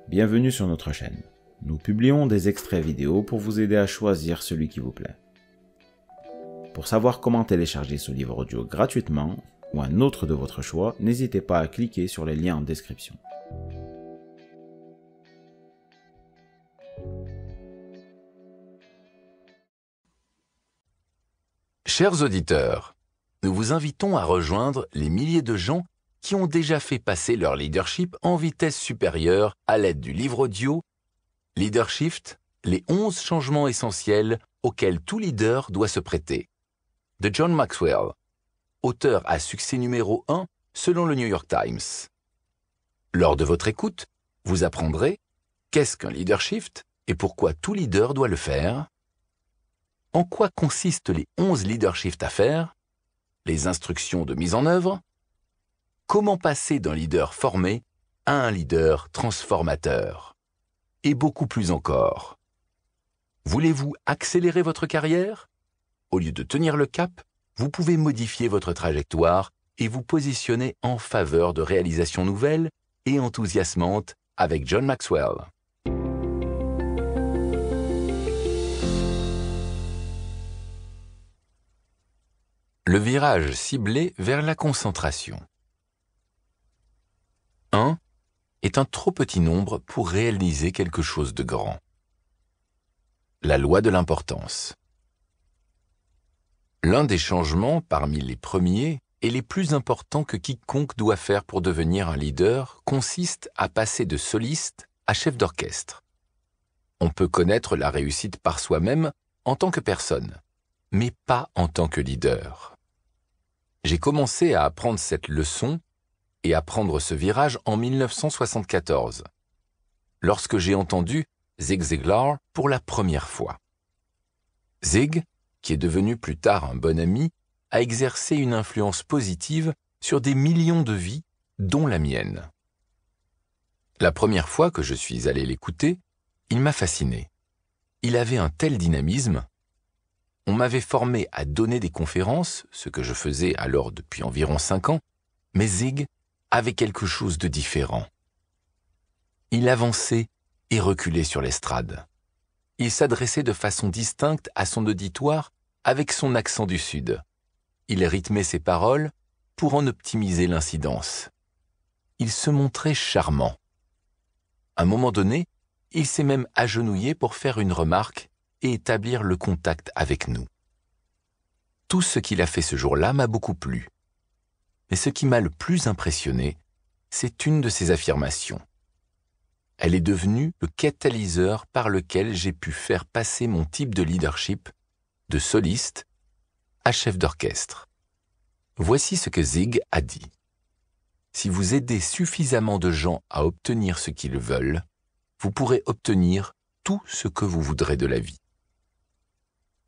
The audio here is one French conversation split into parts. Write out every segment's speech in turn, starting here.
Bienvenue sur notre chaîne. Nous publions des extraits vidéo pour vous aider à choisir celui qui vous plaît. Pour savoir comment télécharger ce livre audio gratuitement ou un autre de votre choix, n'hésitez pas à cliquer sur les liens en description. Chers auditeurs, nous vous invitons à rejoindre les milliers de gens qui ont déjà fait passer leur leadership en vitesse supérieure à l'aide du livre audio Leadership, les 11 changements essentiels auxquels tout leader doit se prêter, de John Maxwell, auteur à succès numéro 1 selon le New York Times. Lors de votre écoute, vous apprendrez qu'est-ce qu'un leadership et pourquoi tout leader doit le faire, en quoi consistent les 11 leaderships à faire, les instructions de mise en œuvre, comment passer d'un leader formé à un leader transformateur, et beaucoup plus encore. Voulez-vous accélérer votre carrière? Au lieu de tenir le cap, vous pouvez modifier votre trajectoire et vous positionner en faveur de réalisations nouvelles et enthousiasmantes avec John Maxwell. Le virage ciblé vers la concentration. 1 est un trop petit nombre pour réaliser quelque chose de grand. La loi de l'importance. L'un des changements parmi les premiers et les plus importants que quiconque doit faire pour devenir un leader consiste à passer de soliste à chef d'orchestre. On peut connaître la réussite par soi-même en tant que personne, mais pas en tant que leader. J'ai commencé à apprendre cette leçon et à prendre ce virage en 1974, lorsque j'ai entendu Zig Ziglar pour la première fois. Zig, qui est devenu plus tard un bon ami, a exercé une influence positive sur des millions de vies, dont la mienne. La première fois que je suis allé l'écouter, il m'a fasciné. Il avait un tel dynamisme. On m'avait formé à donner des conférences, ce que je faisais alors depuis environ 5 ans, mais Zig avait quelque chose de différent. Il avançait et reculait sur l'estrade. Il s'adressait de façon distincte à son auditoire avec son accent du Sud. Il rythmait ses paroles pour en optimiser l'incidence. Il se montrait charmant. À un moment donné, il s'est même agenouillé pour faire une remarque et établir le contact avec nous. Tout ce qu'il a fait ce jour-là m'a beaucoup plu. Mais ce qui m'a le plus impressionné, c'est une de ses affirmations. Elle est devenue le catalyseur par lequel j'ai pu faire passer mon type de leadership de soliste à chef d'orchestre. Voici ce que Zig a dit. Si vous aidez suffisamment de gens à obtenir ce qu'ils veulent, vous pourrez obtenir tout ce que vous voudrez de la vie.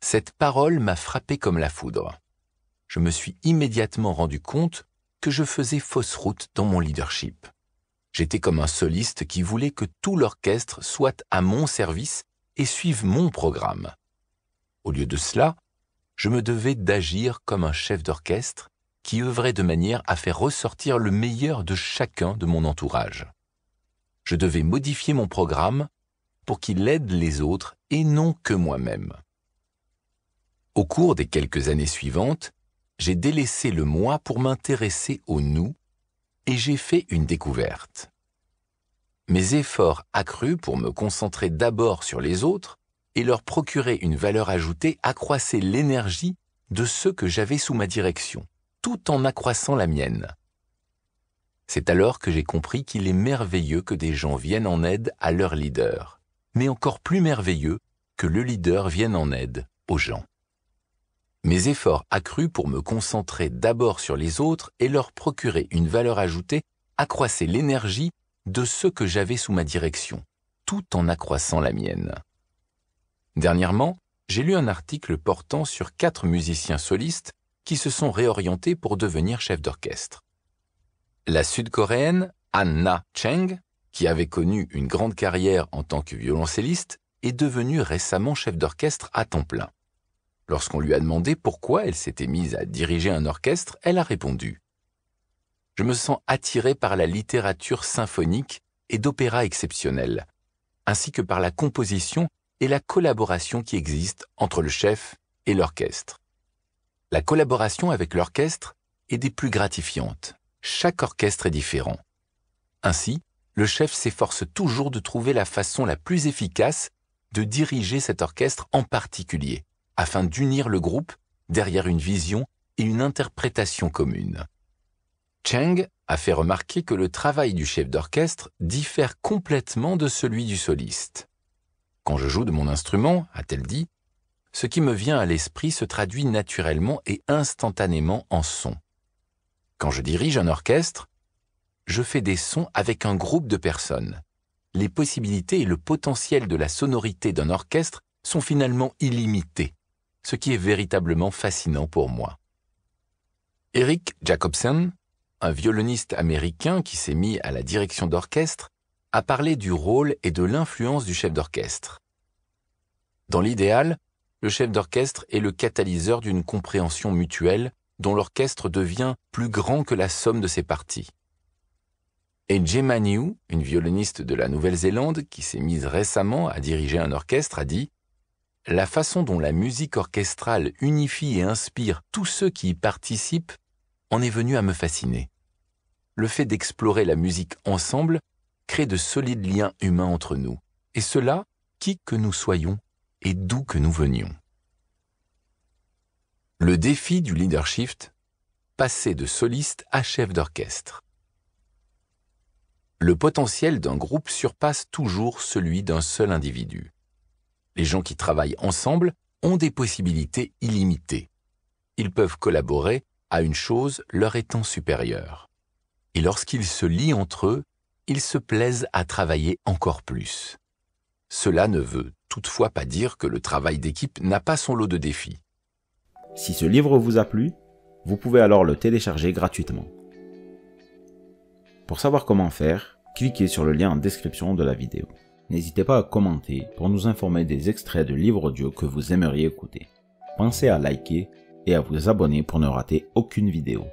Cette parole m'a frappé comme la foudre. Je me suis immédiatement rendu compte que je faisais fausse route dans mon leadership. J'étais comme un soliste qui voulait que tout l'orchestre soit à mon service et suive mon programme. Au lieu de cela, je me devais d'agir comme un chef d'orchestre qui œuvrait de manière à faire ressortir le meilleur de chacun de mon entourage. Je devais modifier mon programme pour qu'il aide les autres et non que moi-même. Au cours des quelques années suivantes, j'ai délaissé le moi pour m'intéresser au nous et j'ai fait une découverte. Mes efforts accrus pour me concentrer d'abord sur les autres et leur procurer une valeur ajoutée accroissaient l'énergie de ceux que j'avais sous ma direction, tout en accroissant la mienne. C'est alors que j'ai compris qu'il est merveilleux que des gens viennent en aide à leur leader, mais encore plus merveilleux que le leader vienne en aide aux gens. Mes efforts accrus pour me concentrer d'abord sur les autres et leur procurer une valeur ajoutée accroissaient l'énergie de ceux que j'avais sous ma direction, tout en accroissant la mienne. Dernièrement, j'ai lu un article portant sur 4 musiciens solistes qui se sont réorientés pour devenir chefs d'orchestre. La sud-coréenne Han Na-cheng, qui avait connu une grande carrière en tant que violoncelliste, est devenue récemment chef d'orchestre à temps plein. Lorsqu'on lui a demandé pourquoi elle s'était mise à diriger un orchestre, elle a répondu « Je me sens attirée par la littérature symphonique et d'opéras exceptionnels, ainsi que par la composition et la collaboration qui existe entre le chef et l'orchestre. La collaboration avec l'orchestre est des plus gratifiantes. Chaque orchestre est différent. Ainsi, le chef s'efforce toujours de trouver la façon la plus efficace de diriger cet orchestre en particulier, afin d'unir le groupe derrière une vision et une interprétation commune. Cheng a fait remarquer que le travail du chef d'orchestre diffère complètement de celui du soliste. Quand je joue de mon instrument, a-t-elle dit, ce qui me vient à l'esprit se traduit naturellement et instantanément en son. Quand je dirige un orchestre, je fais des sons avec un groupe de personnes. Les possibilités et le potentiel de la sonorité d'un orchestre sont finalement illimités, ce qui est véritablement fascinant pour moi. Eric Jacobson, un violoniste américain qui s'est mis à la direction d'orchestre, a parlé du rôle et de l'influence du chef d'orchestre. Dans l'idéal, le chef d'orchestre est le catalyseur d'une compréhension mutuelle dont l'orchestre devient plus grand que la somme de ses parties. Et Gemma New, une violoniste de la Nouvelle-Zélande qui s'est mise récemment à diriger un orchestre, a dit « La façon dont la musique orchestrale unifie et inspire tous ceux qui y participent en est venue à me fasciner. Le fait d'explorer la musique ensemble crée de solides liens humains entre nous, et cela, qui que nous soyons et d'où que nous venions. » Le défi du leadership, passer de soliste à chef d'orchestre. Le potentiel d'un groupe surpasse toujours celui d'un seul individu. Les gens qui travaillent ensemble ont des possibilités illimitées. Ils peuvent collaborer à une chose leur étant supérieure. Et lorsqu'ils se lient entre eux, ils se plaisent à travailler encore plus. Cela ne veut toutefois pas dire que le travail d'équipe n'a pas son lot de défis. Si ce livre vous a plu, vous pouvez alors le télécharger gratuitement. Pour savoir comment faire, cliquez sur le lien en description de la vidéo. N'hésitez pas à commenter pour nous informer des extraits de livres audio que vous aimeriez écouter. Pensez à liker et à vous abonner pour ne rater aucune vidéo.